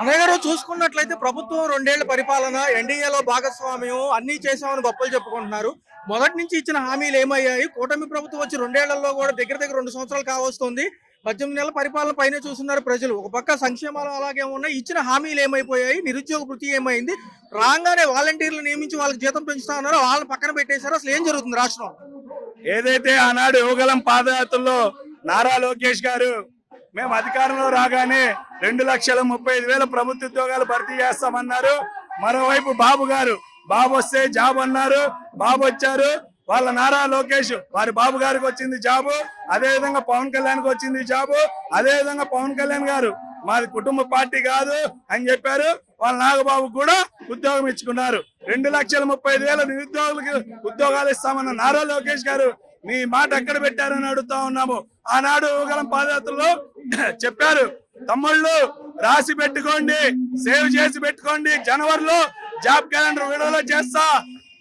అన్నయ్య గారు చూసుకున్నట్లయితే ప్రభుత్వం 2 ఏళ్ల పరిపాలన, ఎన్డీఏలో భాగస్వామ్యం అన్నీ చేశామని గొప్పలు చెప్పుకుంటున్నారు. మొదటి నుంచి ఇచ్చిన హామీలు ఏమయ్యాయి? కూటమి ప్రభుత్వం వచ్చి 2 ఏళ్లలో కూడా దగ్గర దగ్గర 2 సంవత్సరాలు కావస్తుంది. 18 నెలల పరిపాలన పైనే చూస్తున్నారు ప్రజలు. ఒక పక్క సంక్షేమాలు అలాగే ఉన్నాయి. ఇచ్చిన హామీలు ఏమైపోయాయి? నిరుద్యోగ భృతి ఏమైంది? రాగానే వాలంటీర్లు నియమించి వాళ్ళకి జీతం పెంచుతా ఉన్నారు. వాళ్ళని పక్కన పెట్టేశారు. అసలు ఏం జరుగుతుంది రాష్ట్రం? ఏదైతే ఆనాడు యువగలం పాదయాత్రలో నారా లోకేష్ గారు మేము అధికారంలో రాగానే 2,35,000 ప్రభుత్వ ఉద్యోగాలు భర్తీ చేస్తామన్నారు. మరోవైపు బాబు గారు బాబు వస్తే జాబ్ అన్నారు. బాబు వచ్చారు. వాళ్ళ నారా లోకేష్ వారి బాబు గారికి వచ్చింది జాబు, అదే విధంగా పవన్ కళ్యాణ్కి వచ్చింది జాబు. అదే విధంగా పవన్ కళ్యాణ్ గారు మాది కుటుంబ పార్టీ కాదు అని చెప్పారు. వాళ్ళ నాగబాబు కూడా ఉద్యోగం ఇచ్చుకున్నారు. 2,35,000 నిరుద్యోగులకు ఉద్యోగాలు ఇస్తామన్న నారా లోకేష్ గారు మీ మాట ఎక్కడ పెట్టారని అడుగుతా ఉన్నాము. ఆనాడు యువగలం పాదయాత్రలో చెప్పారు, తమ్ముళ్ళు రాసి పెట్టుకోండి, సేవ్ చేసి పెట్టుకోండి, జనవరిలో జాబ్ క్యాలెండర్ విడుదల చేస్తా,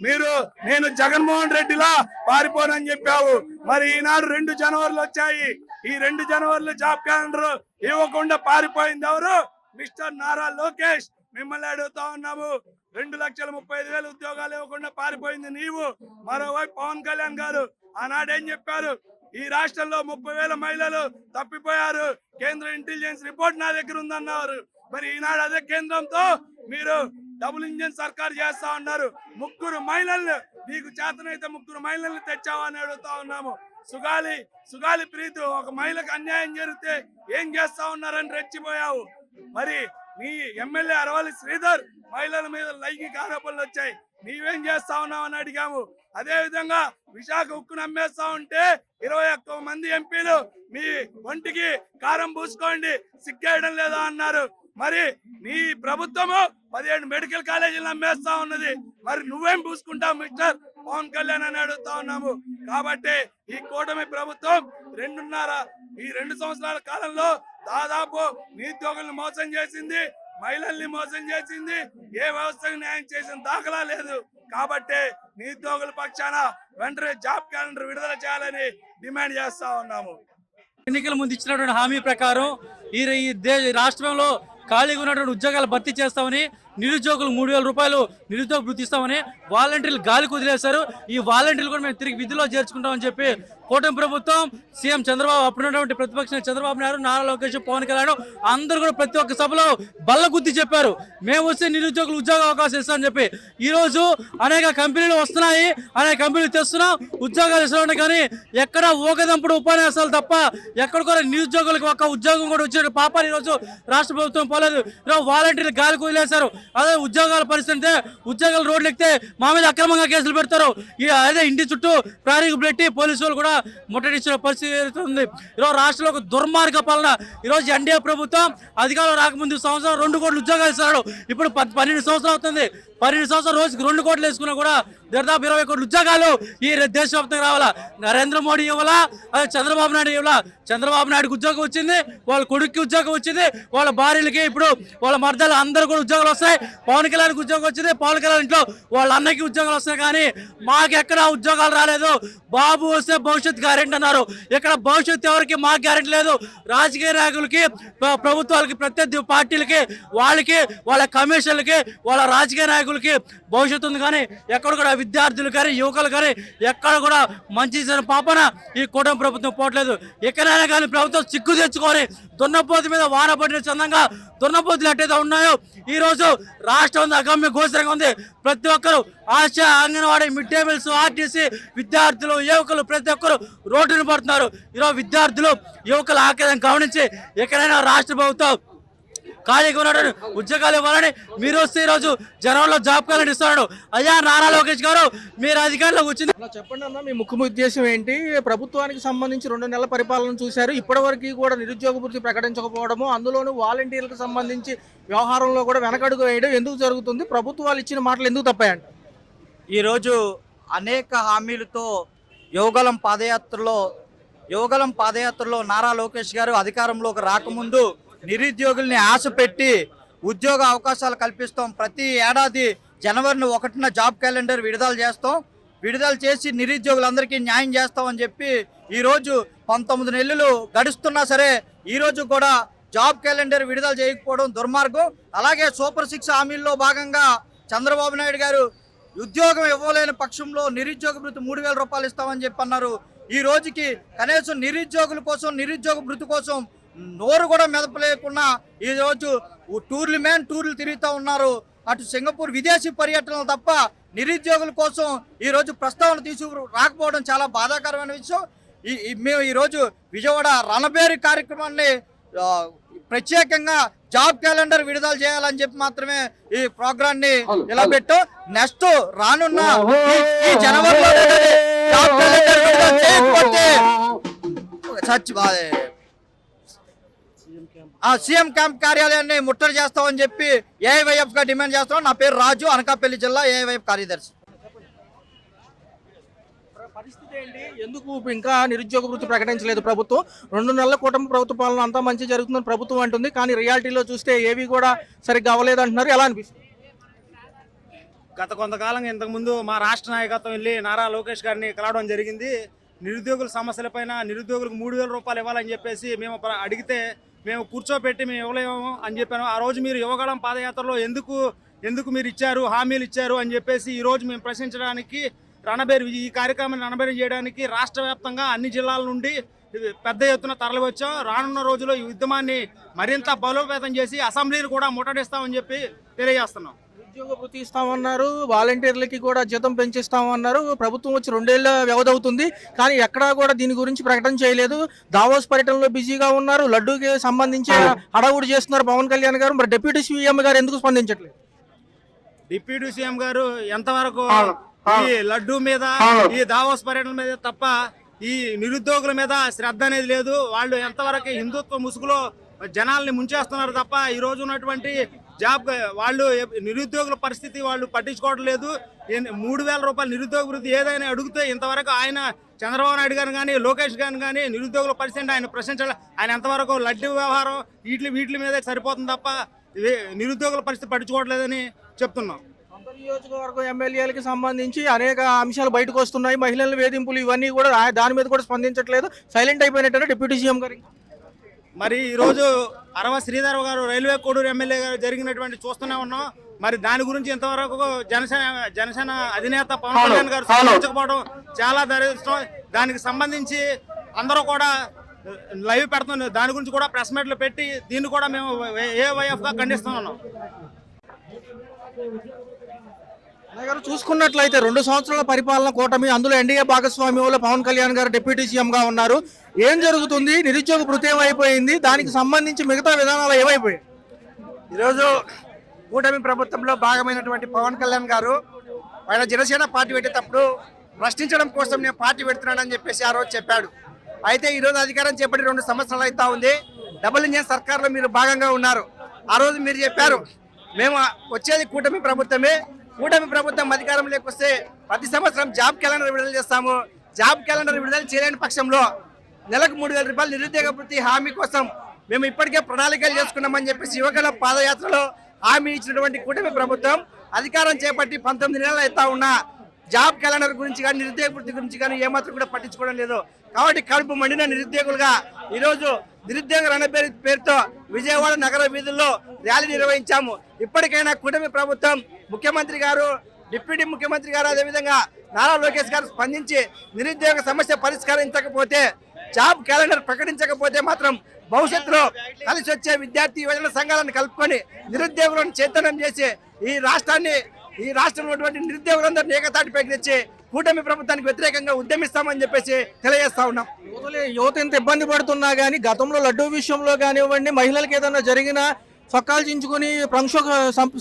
మీరు నేను జగన్మోహన్ రెడ్డిలా పారిపోనని చెప్పావు. మరి ఈనాడు 2 జనవరిలు వచ్చాయి. ఈ 2 జనవరిలో జాబ్ క్యాలెండర్ ఇవ్వకుండా పారిపోయింది ఎవరు? మిస్టర్ నారా లోకేష్. మిమ్మల్ని అడుగుతా ఉన్నాము, 2,35,000 ఉద్యోగాలు ఇవ్వకుండా పారిపోయింది నీవు. మరోవైపు పవన్ కళ్యాణ్ గారు ఆనాడేం చెప్పారు? ఈ రాష్ట్రంలో 30,000 మహిళలు తప్పిపోయారు, కేంద్ర ఇంటెలిజెన్స్ రిపోర్ట్ నా దగ్గర ఉందన్నారు. మరి ఈనాడు అదే కేంద్రంతో మీరు డబుల్ ఇంజిన్ సర్కార్ చేస్తా ఉన్నారు. 3 మహిళలు నీకు చేతనైతే 3 మహిళల్ని తెచ్చావని అడుగుతా ఉన్నాము. సుగాలి ప్రీతి ఒక మహిళకు అన్యాయం జరిగితే ఏం చేస్తా ఉన్నారని రెచ్చిపోయావు. మరి నీ ఎమ్మెల్యే అరవల్లి శ్రీధర్ మహిళల మీద లైంగిక ఆరోపణలు వచ్చాయి, నీవేం చేస్తా ఉన్నావు అని అడిగాము. అదే విధంగా విశాఖ ఉక్కును అమ్మేస్తా ఉంటే 21 మంది ఎంపీలు మీ ఒంటికి కారం పూసుకోండి సిగ్గేయడం లేదా అన్నారు. మరి నీ ప్రభుత్వము 17 మెడికల్ కాలేజీలు అమ్మేస్తా ఉన్నది. మరి నువ్వేం పూసుకుంటావు మిస్టర్ పవన్ కళ్యాణ్ అని అడుగుతా ఉన్నాము. కాబట్టి ఈ కూటమి ప్రభుత్వం 2 సంవత్సరాల కాలంలో దాదాపు నిరుద్యోగులను మోసం చేసింది, మహిళల్ని మోసం చేసింది, ఏ వ్యవస్థకు న్యాయం చేసిన దాఖలా లేదు. కాబట్టి నిరుద్యోగుల పక్షాన వెంటనే జాబ్ క్యాలెండర్ విడుదల చేయాలని డిమాండ్ చేస్తా ఉన్నాము. ఎన్నికల ముందు ఇచ్చినటువంటి హామీ ప్రకారం ఈ రాష్ట్రంలో ఖాళీగా ఉన్నటువంటి ఉద్యోగాలు భర్తీ చేస్తామని, నిరుద్యోగులు 3,000 రూపాయలు నిరుద్యోగ భృతి ఇస్తామని వాలంటీర్లు గాలికి వదిలేశారు. ఈ వాలంటీర్లు కూడా మేము తిరిగి విధిలో చేర్చుకుంటామని చెప్పి కూటమి ప్రభుత్వం, సీఎం చంద్రబాబు, అప్పుడున్నటువంటి ప్రతిపక్ష చంద్రబాబు నాయుడు, నారా లోకేష్, పవన్ కళ్యాణ్ అందరూ కూడా ప్రతి ఒక్క సభలో బల్ల గుద్ది చెప్పారు, మేము వస్తే నిరుద్యోగులు ఉద్యోగ అవకాశం ఇస్తామని చెప్పి. ఈరోజు అనేక కంపెనీలు వస్తున్నాయి, అనేక కంపెనీలు తెస్తున్నాం, ఉద్యోగాలు ఇస్తున్నాం, కానీ ఎక్కడ ఊకదంపుడు ఉపన్యాసాలు తప్ప ఎక్కడ కూడా నిరుద్యోగులకు ఒక్క ఉద్యోగం కూడా వచ్చే పాపాలు ఈరోజు రాష్ట్ర ప్రభుత్వం పోలేదు. ఈరోజు వాలంటీర్లు గాలికి వదిలేశారు. అదే ఉద్యోగాల పరిస్థితి, ఉద్యోగాలు రోడ్లు ఎక్కితే మా మీద అక్రమంగా కేసులు పెడతారు. అదే ఇంటి చుట్టూ ప్రారీకు పెట్టి పోలీసు వాళ్ళు కూడా ముట్టడించిన పరిస్థితి ఉంది. ఈరోజు రాష్ట్రంలో ఒక దుర్మార్గ పాలన. ఈరోజు ఎన్డీఏ ప్రభుత్వం అధికారంలో రాకముందు సంవత్సరం 2 కోట్ల ఉద్యోగాలు ఇస్తున్నాడు. ఇప్పుడు 12 సంవత్సరాలు అవుతుంది. 12 సంవత్సరాలు రోజుకి 2 కోట్లు వేసుకున్నా కూడా దాదాపు 20 కోట్ల ఉద్యోగాలు ఈ దేశవ్యాప్తంగా రావాలా. నరేంద్ర మోడీ ఇవ్వాలా, అదే చంద్రబాబు నాయుడు ఇవ్వాలా. చంద్రబాబు నాయుడుకి ఉద్యోగం వచ్చింది, వాళ్ళ కొడుక్కి ఉద్యోగం వచ్చింది, వాళ్ళ భార్యలకి, ఇప్పుడు వాళ్ళ మర్దాలు అందరూ కూడా ఉద్యోగాలు వస్తాయి. పవన్ కళ్యాణ్కి ఉద్యోగం వచ్చింది, పవన్ కళ్యాణ్ ఇంట్లో వాళ్ళ అన్నకి ఉద్యోగాలు వస్తాయి. కానీ మాకెక్కడ ఉద్యోగాలు రాలేదు. బాబు వస్తే భవిష్యత్ గ్యారెంటీ అన్నారు. ఇక్కడ భవిష్యత్తు ఎవరికి మాకు గ్యారెంటీ లేదు. రాజకీయ నాయకులకి, ప్రభుత్వాలకి, ప్రత్యర్థి పార్టీలకి, వాళ్ళకి, వాళ్ళ కమిషన్లకి, వాళ్ళ రాజకీయ నాయకులకి భవిష్యత్తు ఉంది. కానీ ఎక్కడ కూడా విద్యార్థులు కానీ, యువకులు కానీ ఎక్కడ కూడా మంచి పాపన ఈ కూటమి ప్రభుత్వం పోవట్లేదు. ఎక్కడైనా కానీ ప్రభుత్వం చిక్కు తెచ్చుకొని దున్నపోతు మీద వాన పడిన చందంగా దున్నపోతులు ఎట్టయితే ఉన్నాయో ఈ రోజు రాష్ట్రం అగమ్య గోచరంగా ఉంది. ప్రతి ఒక్కరు ASHA, anganwadi, mid day meals, RTC, విద్యార్థులు, యువకులు ప్రతి ఒక్కరు రోడ్డును పడుతున్నారు. ఈరోజు విద్యార్థులు, యువకుల ఆకేదం గమనించి ఎక్కడైనా రాష్ట్ర ప్రభుత్వం ఖాళీగా ఉన్నాడు ఉద్యోగాలు ఇవ్వాలని, మీరు వస్తే ఈరోజు జనంలో జాబ్ క్యాలెండర్ ఇస్తున్నాడు. అయ్యా నారా లోకేష్ గారు, మీరు అధికారంలోకి వచ్చింది చెప్పండి అన్న, మీ ముఖ్య ఉద్దేశం ఏంటి? ప్రభుత్వానికి సంబంధించి 2 నెలల పరిపాలన చూశారు, ఇప్పటి వరకు కూడా నిరుద్యోగ భృతి ప్రకటించకపోవడము, అందులోనూ వాలంటీర్లకు సంబంధించి వ్యవహారంలో కూడా వెనకడుగు వేయడం ఎందుకు జరుగుతుంది? ప్రభుత్వాలు ఇచ్చిన మాటలు ఎందుకు తప్పాయంట? ఈరోజు అనేక హామీలతో యువగలం పాదయాత్రలో నారా లోకేష్ గారు అధికారంలోకి రాకముందు నిరుద్యోగుల్ని ఆశ పెట్టి ఉద్యోగ అవకాశాలు కల్పిస్తాం, ప్రతి ఏడాది జనవరి 1న జాబ్ క్యాలెండర్ విడుదల చేసి నిరుద్యోగులందరికీ న్యాయం చేస్తామని చెప్పి ఈరోజు 19 నెలలు గడుస్తున్నా సరే ఈరోజు కూడా జాబ్ క్యాలెండర్ విడుదల చేయకపోవడం దుర్మార్గం. అలాగే సూపర్ 6 హామీల్లో భాగంగా చంద్రబాబు నాయుడు గారు ఉద్యోగం ఇవ్వలేని పక్షంలో నిరుద్యోగ భృతి 3,000 రూపాయలు ఇస్తామని చెప్పి అన్నారు. ఈ రోజుకి కనీసం నిరుద్యోగుల కోసం, నిరుద్యోగ భృతి కోసం నోరు కూడా మెదపలేకుండా ఈ రోజు టూర్లు తిరుగుతూ ఉన్నారు. అటు సింగపూర్ విదేశీ పర్యటనలు తప్ప నిరుద్యోగుల కోసం ఈ రోజు ప్రస్తావన తీసుకు రాకపోవడం చాలా బాధాకరమైన విషయం. మేము ఈరోజు విజయవాడ రణబేరి కార్యక్రమాన్ని ప్రత్యేకంగా జాబ్ క్యాలెండర్ విడుదల చేయాలని చెప్పి మాత్రమే ఈ ప్రోగ్రామ్ ని ఇలా పెట్టాం. నెక్స్ట్ రానున్న ఈ జనవరిలో జాబ్ క్యాలెండర్ విడుదల చేయకపోతే సీఎం క్యాంప్ కార్యాలయాన్ని ముట్టడి చేస్తామని చెప్పి ఏఐవైఎఫ్ గా డిమాండ్ చేస్తాం. నా పేరు రాజు, అనకాపల్లి జిల్లా ఏఐవైఎఫ్ కార్యదర్శి. పరిస్థితి ఏంటి? ఎందుకు ఇంకా నిరుద్యోగ వృత్తి ప్రకటించలేదు ప్రభుత్వం? 2 నెలల కూటమి ప్రభుత్వ పాలన అంతా మంచి జరుగుతుందని ప్రభుత్వం అంటుంది, కానీ రియాలిటీలో చూస్తే ఏవి కూడా సరిగ్గా అవ్వలేదు అంటున్నారు. ఎలా అనిపిస్తుంది? గత కొంతకాలంగా ఇంతకుముందు మా రాష్ట్ర నాయకత్వం వెళ్ళి నారా లోకేష్ గారిని కలవడం జరిగింది. నిరుద్యోగుల సమస్యలపైన నిరుద్యోగులకు 3,000 రూపాయలు ఇవ్వాలని చెప్పేసి మేము అడిగితే మేము కూర్చోపెట్టి మేము ఇవ్వలేము అని చెప్పాను. ఆ రోజు మీరు యువగళం పాదయాత్రలో ఎందుకు మీరు ఇచ్చారు, హామీలు ఇచ్చారు అని చెప్పేసి ఈ రోజు మేము ప్రశ్నించడానికి ఈ కార్యక్రమాన్ని రణబేరి చేయడానికి రాష్ట్ర వ్యాప్తంగా అన్ని జిల్లాల నుండి పెద్ద ఎత్తున తరలివచ్చాం. రానున్న రోజుల్లో ఈ ఉద్యమాన్ని మరింత బలోపేతం చేసి అసెంబ్లీని కూడా ముట్టడిస్తామని చెప్పి తెలియజేస్తున్నాం. నిరుద్యోగ వృత్తి ఇస్తామన్నారు, వాలంటీర్లకి కూడా జీతం పెంచిస్తామన్నారు. ప్రభుత్వం వచ్చి 2 ఏళ్ల వ్యవధి అవుతుంది, కానీ ఎక్కడా కూడా దీని గురించి ప్రకటన చేయలేదు. దావోస్ పర్యటనలో బిజీగా ఉన్నారు. లడ్డూకి సంబంధించి హడావుడి చేస్తున్నారు పవన్ కళ్యాణ్ గారు. మరి డిప్యూటీ సీఎం గారు ఎందుకు స్పందించట్లేదు? డిప్యూటీ సీఎం గారు ఎంతవరకు ఈ లడ్డూ మీద, ఈ దావోస్ పర్యటన మీద తప్ప ఈ నిరుద్యోగుల మీద శ్రద్ధ అనేది లేదు. వాళ్ళు ఎంతవరకు హిందుత్వ ముసుగులో జనాల్ని ముంచేస్తున్నారు తప్ప ఈ రోజు ఉన్నటువంటి వాళ్ళు నిరుద్యోగుల పరిస్థితి వాళ్ళు పట్టించుకోవడం లేదు. 3,000 రూపాయలు నిరుద్యోగ వృత్తి ఏదైనా అడిగితే ఇంతవరకు ఆయన చంద్రబాబు నాయుడు గారు కానీ లోకేష్ గారు కానీ నిరుద్యోగుల పరిస్థితి ఆయన ప్రశ్నించాలి. ఆయన ఎంతవరకు లడ్డూ వ్యవహారం వీటి మీదే సరిపోతుంది తప్ప నిరుద్యోగుల పరిస్థితి పట్టించుకోవట్లేదని చెప్తున్నాం. నియోజకవర్గం ఎమ్మెల్యేలకి సంబంధించి అనేక అంశాలు బయటకు వస్తున్నాయి. మహిళల వేధింపులు ఇవన్నీ కూడా దాని మీద కూడా స్పందించట్లేదు, సైలెంట్ అయిపోయినట్టు డిప్యూటీ సీఎం గారు. మరి ఈరోజు అరవ శ్రీధర్ గారు రైల్వే కోడూరు ఎమ్మెల్యే గారు జరిగినటువంటి చూస్తూనే ఉన్నాం. మరి దాని గురించి ఇంతవరకు జనసేన అధినేత పవన్ కళ్యాణ్ గారు స్పందించకపోవడం చాలా దరిద్రం. దానికి సంబంధించి అందరూ కూడా లైవ్ పెడుతున్నారు. దాని గురించి కూడా ప్రెస్ మీట్లు పెట్టి దీన్ని కూడా మేము ఏఐవైఎఫ్ గా ఖండిస్తున్నాం. గారు చూసుకున్నట్లయితే 2 సంవత్సరాల పరిపాలన కూటమి, అందులో ఎన్డీఏ భాగస్వామ్యంలో పవన్ కళ్యాణ్ గారు డిప్యూటీ సీఎం గా ఉన్నారు. ఏం జరుగుతుంది? నిరుద్యోగ భృతి ఏమైపోయింది? దానికి సంబంధించి మిగతా విధానాలు ఏమైపోయాయి? ఈరోజు కూటమి ప్రభుత్వంలో భాగమైనటువంటి పవన్ కళ్యాణ్ గారు ఆయన జనసేన పార్టీ పెట్టేటప్పుడు ప్రశ్నించడం కోసం నేను పార్టీ పెడుతున్నానని చెప్పేసి ఆ రోజు చెప్పాడు. అయితే ఈరోజు అధికారం చేపట్టి 2 సంవత్సరాలు అవుతా ఉంది. డబుల్ ఇంజిన్ సర్కార్లో మీరు భాగంగా ఉన్నారు. ఆ రోజు మీరు చెప్పారు మేము వచ్చేది కూటమి ప్రభుత్వమే, కూటమి ప్రభుత్వం అధికారంలోకి వస్తే ప్రతి సంవత్సరం జాబ్ క్యాలెండర్ విడుదల చేస్తాము. జాబ్ క్యాలెండర్ విడుదల చేయలేని పక్షంలో నెలకు 3,000 రూపాయలు నిరుద్యోగ వృత్తి హామీ కోసం మేము ఇప్పటికే ప్రణాళికలు చేసుకున్నామని చెప్పేసి యువకుల పాదయాత్రలో హామీ ఇచ్చినటువంటి కూటమి ప్రభుత్వం అధికారం చేపట్టి 19 నెలలు అవుతా ఉన్నా జాబ్ క్యాలెండర్ గురించి కానీ నిరుద్యోగ వృత్తి గురించి కానీ ఏమాత్రం కూడా పట్టించుకోవడం లేదు. కాబట్టి కడుపు మండిన నిరుద్యోగులుగా ఈరోజు నిరుద్యోగ రణబేరి పేరుతో విజయవాడ నగర వీధుల్లో ర్యాలీ నిర్వహించాము. ఇప్పటికైనా కూటమి ప్రభుత్వం, ముఖ్యమంత్రి గారు, డిప్యూటీ ముఖ్యమంత్రి గారు, అదేవిధంగా నారా లోకేష్ గారు స్పందించి నిరుద్యోగ సమస్య పరిష్కరించకపోతే, జాబ్ క్యాలెండర్ ప్రకటించకపోతే మాత్రం భవిష్యత్తులో కలిసి వచ్చే విద్యార్థి యువజన సంఘాలను కలుపుకొని నిరుద్యోగులను చైతన్యం చేసి ఈ రాష్ట్రంలో ఉన్నటువంటి నిరుద్యోగులందరినీ ఏకతాటిపైకి తెచ్చి కూటమి ప్రభుత్వానికి వ్యతిరేకంగా ఉద్యమిస్తామని చెప్పేసి తెలియజేస్తా ఉన్నాం. యువత ఎంత ఇబ్బంది పడుతున్నా కానీ గతంలో లడ్డూ విషయంలో కానివ్వండి, మహిళలకు ఏదైనా జరిగిన చొక్కాలు చించుకుని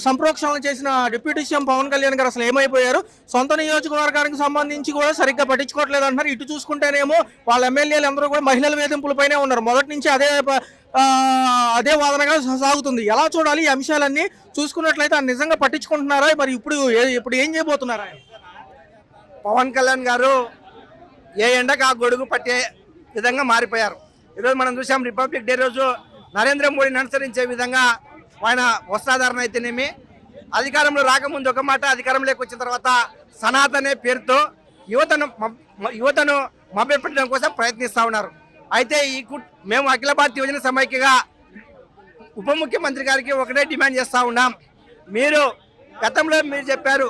సంప్రోక్షణలు చేసిన డిప్యూటీ సీఎం పవన్ కళ్యాణ్ గారు అసలు ఏమైపోయారు? సొంత నియోజకవర్గానికి సంబంధించి కూడా సరిగ్గా పట్టించుకోవట్లేదు అంటున్నారు. ఇటు చూసుకుంటేనేమో వాళ్ళ ఎమ్మెల్యేలు అందరూ కూడా మహిళల వేధింపులపైనే ఉన్నారు. మొదటి నుంచి అదే వాదనగా సాగుతుంది. ఎలా చూడాలి ఈ అంశాలన్నీ? చూసుకున్నట్లయితే నిజంగా పట్టించుకుంటున్నారా? మరి ఇప్పుడు ఏం చేయబోతున్నారా? పవన్ కళ్యాణ్ గారు ఏ ఎండకు ఆ గొడుగు పట్టే విధంగా మారిపోయారు. ఈరోజు మనం చూసాం, రిపబ్లిక్ డే రోజు నరేంద్ర మోడీని అనుసరించే విధంగా ఆయన వస్త్రధారణ అయితేనేమి, అధికారంలో రాకముందు ఒక మాట, అధికారంలోకి వచ్చిన తర్వాత సనాతనే పేరుతో యువతను మభ్యపెట్టడం కోసం ప్రయత్నిస్తూ ఉన్నారు. అయితే మేము అఖిల భారతీయ యువజన సమైక్యగా ఉప ముఖ్యమంత్రి గారికి ఒకటే డిమాండ్ చేస్తా ఉన్నాం. మీరు గతంలో మీరు చెప్పారు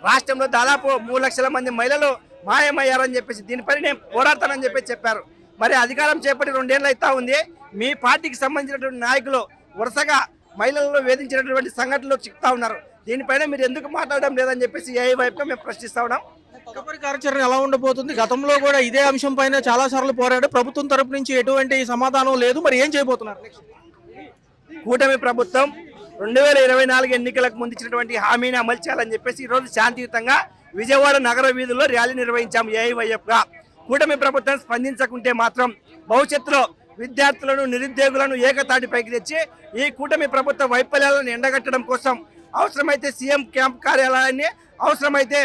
రాష్ట్రంలో దాదాపు 3 లక్షల మంది మహిళలు మాయమయ్యారని చెప్పేసి, దీనిపై నేను పోరాడతానని చెప్పారు. మరి అధికారం చేపట్టి 2 ఏళ్ళు అవుతా ఉంది. మీ పార్టీకి సంబంధించినటువంటి నాయకులు వరుసగా మహిళలను వేధించినటువంటి సంఘటనలు చిక్కుతా ఉన్నారు. దీనిపైన మీరు ఎందుకు మాట్లాడడం లేదని చెప్పేసి ఏ వైపుగా మేము ప్రశ్నిస్తా ఉన్నాం. తదుపరి కార్యాచరణ ఎలా ఉండబోతుంది? గతంలో కూడా ఇదే అంశం పైన చాలా సార్లు పోరాడు, ప్రభుత్వం తరపు నుంచి ఎటువంటి సమాధానం లేదు. మరి ఏం చేయబోతున్నారు? కూటమి ప్రభుత్వం 2024 ఎన్నికలకు ముందు ఇచ్చినటువంటి హామీని అమలు చేయాలని చెప్పేసి ఈరోజు శాంతియుతంగా విజయవాడ నగర వీధుల్లో ర్యాలీ నిర్వహించాం ఏఐవైఎఫ్గా. కూటమి ప్రభుత్వం స్పందించకుంటే మాత్రం భవిష్యత్తులో విద్యార్థులను నిరుద్యోగులను ఏకతాటిపైకి తెచ్చి ఈ కూటమి ప్రభుత్వ వైఫల్యాలను ఎండగట్టడం కోసం అవసరమైతే సీఎం క్యాంప్ కార్యాలయాన్ని, అవసరమైతే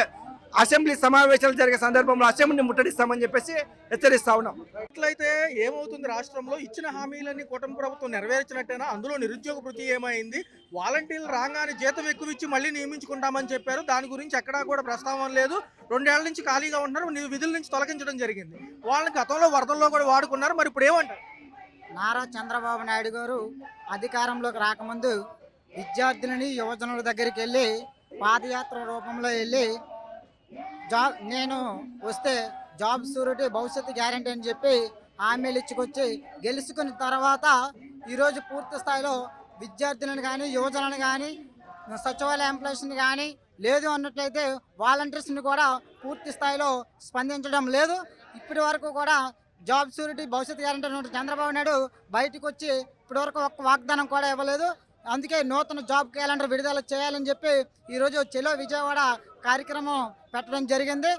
అసెంబ్లీ సమావేశాలు జరిగే సందర్భంలో అసెంబ్లీని ముట్టడిస్తామని చెప్పేసి హెచ్చరిస్తా ఉన్నాం. ఎట్లయితే ఏమవుతుంది? రాష్ట్రంలో ఇచ్చిన హామీలన్నీ కూటమి ప్రభుత్వం నెరవేర్చినట్టేనా? అందులో నిరుద్యోగ భృతి ఏమైంది? వాలంటీర్లు రాగానే జీతం ఎక్కువ ఇచ్చి మళ్ళీ నియమించుకుంటామని చెప్పారు. దాని గురించి ఎక్కడా కూడా ప్రస్తావన లేదు. 2 ఏళ్ల నుంచి ఖాళీగా ఉంటున్నారు, విధుల నుంచి తొలగించడం జరిగింది. వాళ్ళని గతంలో వరదల్లో కూడా వాడుకున్నారు. మరి ఇప్పుడు ఏమంటారు? నారా చంద్రబాబు నాయుడు గారు అధికారంలోకి రాకముందు విద్యార్థులని యువజనుల దగ్గరికి వెళ్ళి పాదయాత్ర రూపంలో వెళ్ళి నేను వస్తే జాబ్ సూరిటీ భవిష్యత్తు గ్యారంటీ అని చెప్పి హామీలు ఇచ్చుకొచ్చి గెలుచుకున్న తర్వాత ఈరోజు పూర్తి స్థాయిలో విద్యార్థులను కానీ యువజనులను కానీ సచివాలయ ఎంప్లాయీస్ని కానీ లేదు అన్నట్లయితే వాలంటీర్స్ని కూడా పూర్తి స్థాయిలో స్పందించడం లేదు. ఇప్పటి వరకు కూడా జాబ్ సూరిటీ భవిష్యత్తు గ్యారంటీ అన్నట్టు చంద్రబాబు నాయుడు బయటకు వచ్చి ఇప్పటివరకు ఒక్క వాగ్దానం కూడా ఇవ్వలేదు. అందుకే నూతన జాబ్ క్యాలెండర్ విడుదల చేయాలని చెప్పి ఈరోజు చెలో విజయవాడ కార్యక్రమం పెట్టడం జరిగింది.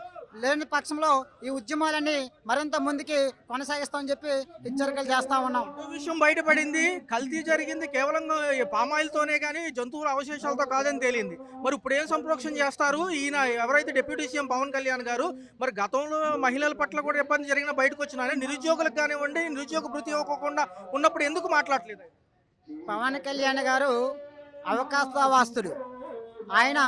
లేని పక్షంలో ఈ ఉద్యమాలన్నీ మరింత ముందుకి కొనసాగిస్తామని చెప్పి హెచ్చరికలు చేస్తా ఉన్నాం. విషయం బయటపడింది, కల్తీ జరిగింది కేవలం పామాయిల్తోనే కానీ జంతువుల అవశేషాలతో కాదని తేలింది. మరి ఇప్పుడు ఏం సంప్రోక్షణ చేస్తారు? ఈయన ఎవరైతే డిప్యూటీ సీఎం పవన్ కళ్యాణ్ గారు, మరి గతంలో మహిళల పట్ల కూడా ఇబ్బంది జరిగిన బయటకు వచ్చినా నిరుద్యోగులకు కానివ్వండి, నిరుద్యోగ భృతి ఇవ్వకుండా ఉన్నప్పుడు ఎందుకు మాట్లాడలేదు? పవన్ కళ్యాణ్ గారు అవకాశవాస్తుడు. ఆయన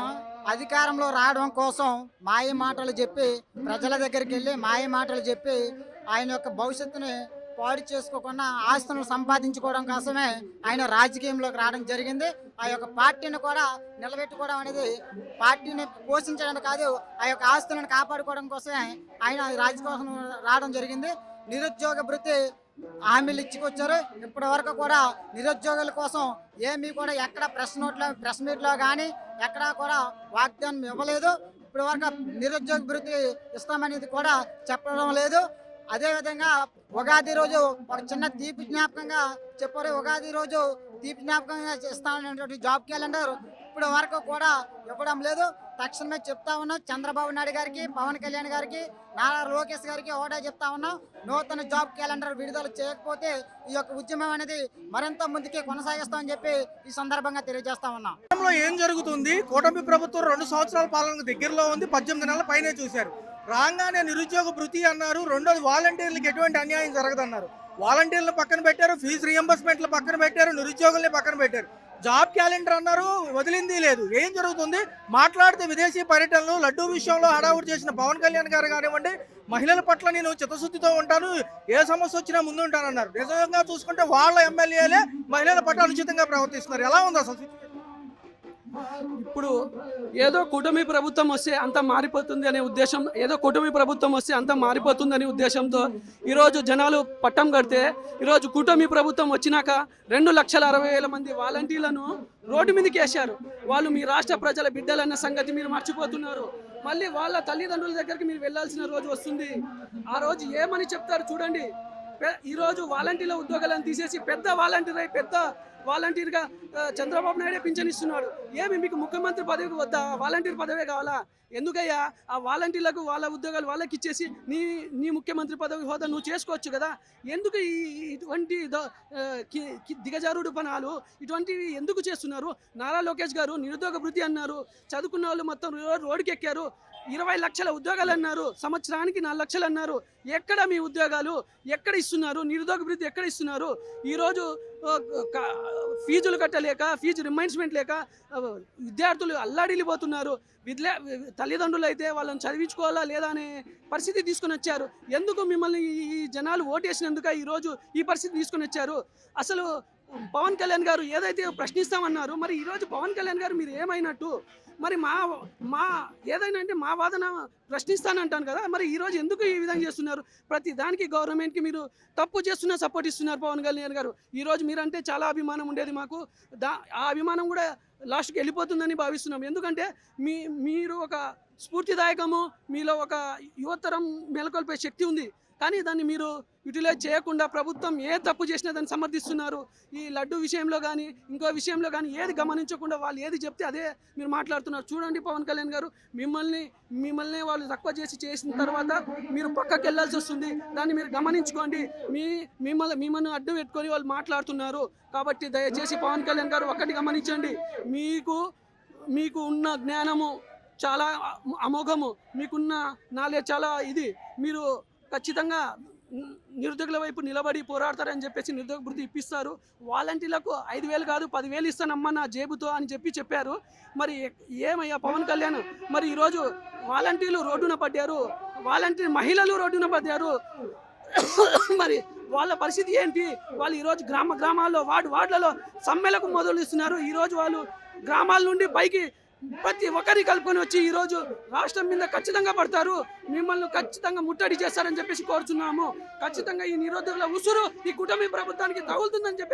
అధికారంలో రావడం కోసం మాయ మాటలు చెప్పి ప్రజల దగ్గరికి వెళ్ళి మాయ మాటలు చెప్పి ఆయన యొక్క భవిష్యత్తుని పాడు చేసుకోకుండా ఆస్తులను సంపాదించుకోవడం కోసమే ఆయన రాజకీయంలోకి రావడం జరిగింది. ఆ యొక్క పార్టీని కూడా నిలబెట్టుకోవడం అనేది పార్టీని పోషించడం కాదు, ఆ యొక్క ఆస్తులను కాపాడుకోవడం కోసమే ఆయన రాజకీయం రావడం జరిగింది. నిరుద్యోగ భృతి హామీలు ఇచ్చుకొచ్చారు. ఇప్పటి వరకు కూడా నిరుద్యోగుల కోసం ఏమీ కూడా ఎక్కడ ప్రెస్ మీట్లో కానీ ఎక్కడా కూడా వాగ్దానం ఇవ్వలేదు. ఇప్పటి వరకు నిరుద్యోగ భృతి ఇస్తామనేది కూడా చెప్పడం లేదు. అదేవిధంగా ఉగాది రోజు ఒక చిన్న తీపి జ్ఞాపకంగా చెప్పారు. ఉగాది రోజు తీపి జ్ఞాపకంగా ఇస్తామనేటువంటి జాబ్ క్యాలెండర్ ఇప్పటి వరకు కూడా ఇవ్వడం లేదు. తక్షణమే చెప్తా ఉన్నాం చంద్రబాబు నాయుడు గారికి, పవన్ కళ్యాణ్ గారికి, నారా లోకేష్ గారికి ఒకటే చెప్తా ఉన్నాం, నూతన జాబ్ క్యాలెండర్ విడుదల చేయకపోతే ఈ యొక్క ఉద్యమం అనేది మరింత ముందుకే కొనసాగిస్తామని చెప్పి ఈ సందర్భంగా తెలియజేస్తా ఉన్నాం. ఏం జరుగుతుంది? కూటమి ప్రభుత్వం 2 సంవత్సరాల పాలన దగ్గరలో ఉంది, 18 నెలల పైనే చూశారు. రాగానే నిరుద్యోగ భృతి అన్నారు, రెండోది వాలంటీర్లకు ఎటువంటి అన్యాయం జరగదన్నారు. వాలంటీర్లను పక్కన పెట్టారు, ఫీజు రియంబర్స్మెంట్లు పక్కన పెట్టారు, నిరుద్యోగుల్ని పక్కన పెట్టారు. జాబ్ క్యాలెండర్ అన్నారు, వదిలింది లేదు. ఏం జరుగుతుంది? మాట్లాడితే విదేశీ పర్యటనలు, లడ్డూ విషయంలో హడావుడి చేసిన పవన్ కళ్యాణ్ గారు కానివ్వండి, మహిళల పట్ల నేను చిత్తశుద్ధితో ఉంటాను, ఏ సమస్య వచ్చినా ముందు ఉంటానన్నారు. నిజంగా చూసుకుంటే వాళ్ళ ఎమ్మెల్యేలే మహిళల పట్ల అనుచితంగా ప్రవర్తిస్తున్నారు. ఎలా ఉంది అసలు? ఇప్పుడు ఏదో కూటమి ప్రభుత్వం వస్తే అంత మారిపోతుంది అనే ఉద్దేశం, ఏదో కూటమి ప్రభుత్వం వస్తే అంత మారిపోతుంది అనే ఉద్దేశంతో ఈరోజు జనాలు పట్టం కడితే, ఈరోజు కూటమి ప్రభుత్వం వచ్చినాక 2,60,000 మంది వాలంటీర్లను రోడ్డు మీదకి వేశారు. వాళ్ళు మీ రాష్ట్ర ప్రజల బిడ్డలన్న సంగతి మీరు మర్చిపోతున్నారు. మళ్ళీ వాళ్ళ తల్లిదండ్రుల దగ్గరికి మీరు వెళ్ళాల్సిన రోజు వస్తుంది. ఆ రోజు ఏమని చెప్తారు చూడండి. ఈరోజు వాలంటీర్ల ఉద్యోగాలను తీసేసి పెద్ద వాలంటీర్గా చంద్రబాబు నాయుడే పింఛన్ ఇస్తున్నాడు. ఏమి మీకు ముఖ్యమంత్రి పదవి వద్దా? వాలంటీర్ పదవే కావాలా? ఎందుకయ్యా ఆ వాలంటీర్లకు వాళ్ళ ఉద్యోగాలు వాళ్ళకి ఇచ్చేసి నీ ముఖ్యమంత్రి పదవి హోదా నువ్వు చేసుకోవచ్చు కదా? ఎందుకు ఇటువంటి దిగజారుడు పనాలు ఇటువంటివి ఎందుకు చేస్తున్నారు? నారా లోకేష్ గారు నిరుద్యోగ భృతి అన్నారు, చదువుకున్న వాళ్ళు మొత్తం రోడ్డుకి ఎక్కారు. 20 లక్షల ఉద్యోగాలు అన్నారు, సంవత్సరానికి 4 లక్షలు అన్నారు. ఎక్కడ మీ ఉద్యోగాలు? ఎక్కడ ఇస్తున్నారు? నిరుద్యోగ భృతి ఎక్కడ ఇస్తున్నారు? ఈరోజు ఫీజులు కట్టలేక, ఫీజు రిమైండ్స్మెంట్ లేక విద్యార్థులు అల్లాడిల్లిపోతున్నారు. తల్లిదండ్రులు అయితే వాళ్ళని చదివించుకోవాలా లేదా అనే పరిస్థితి తీసుకొని వచ్చారు. ఎందుకు మిమ్మల్ని ఈ జనాలు ఓటేసినందుక ఈరోజు ఈ పరిస్థితి తీసుకొని వచ్చారు? అసలు పవన్ కళ్యాణ్ గారు ఏదైతే ప్రశ్నిస్తామన్నారు, మరి ఈరోజు పవన్ కళ్యాణ్ గారు మీరు ఏమైనట్టు? మరి మా ఏదైనా అంటే మా వాదన ప్రశ్నిస్తానంటాను కదా, మరి ఈరోజు ఎందుకు ఈ విధంగా చేస్తున్నారు? ప్రతి దానికి గవర్నమెంట్కి మీరు తప్పు చేస్తున్నా సపోర్ట్ ఇస్తున్నారు పవన్ కళ్యాణ్ గారు. ఈరోజు మీరంటే చాలా అభిమానం ఉండేది మాకు, ఆ అభిమానం కూడా లాస్ట్కి వెళ్ళిపోతుందని భావిస్తున్నాం. ఎందుకంటే మీరు ఒక స్ఫూర్తిదాయకము, మీలో ఒక యువతరం మేల్కొల్పే శక్తి ఉంది, కానీ దాన్ని మీరు యూటిలైజ్ చేయకుండా ప్రభుత్వం ఏ తప్పు చేసినా దాన్ని సమర్థిస్తున్నారు. ఈ లడ్డు విషయంలో కానీ ఇంకో విషయంలో కానీ ఏది గమనించకుండా వాళ్ళు ఏది చెప్తే అదే మీరు మాట్లాడుతున్నారు. చూడండి పవన్ కళ్యాణ్ గారు, మిమ్మల్ని వాళ్ళు తక్కువ చేసిన తర్వాత మీరు పక్కకి వెళ్ళాల్సి వస్తుంది. దాన్ని మీరు గమనించుకోండి. మిమ్మల్ని అడ్డు పెట్టుకొని వాళ్ళు మాట్లాడుతున్నారు. కాబట్టి దయచేసి పవన్ కళ్యాణ్ గారు ఒక్కటి గమనించండి, మీకు ఉన్న జ్ఞానము చాలా అమోఘము, మీకున్న నాలెడ్జ్ చాలా ఇది. మీరు ఖచ్చితంగా నిరుద్యోగుల వైపు నిలబడి పోరాడతారని చెప్పేసి నిరుద్యోగ వృత్తి ఇప్పిస్తారు. వాలంటీర్లకు 5,000 కాదు 10,000 ఇస్తానమ్మా నా జేబుతో అని చెప్పారు. మరి ఏమయ్యా పవన్ కళ్యాణ్, మరి ఈరోజు వాలంటీర్లు రోడ్డున పడ్డారు, వాలంటీర్ మహిళలు రోడ్డున పడ్డారు. మరి వాళ్ళ పరిస్థితి ఏంటి? వాళ్ళు ఈరోజు గ్రామాల్లో వార్డులలో సమ్మెలకు మొదలుస్తున్నారు. ఈరోజు వాళ్ళు గ్రామాల నుండి పైకి ప్రతి ఒక్కరి కలుపుకొని వచ్చి ఈరోజు రాష్ట్రం మీద ఖచ్చితంగా పడతారు. మిమ్మల్ని ఖచ్చితంగా ముట్టడి చేస్తారని చెప్పేసి కోరుచున్నాము. ఖచ్చితంగా ఈ నిరుద్యోగుల ఉసురు ఈ కూటమి ప్రభుత్వానికి తగులుతుందని చెప్పేసి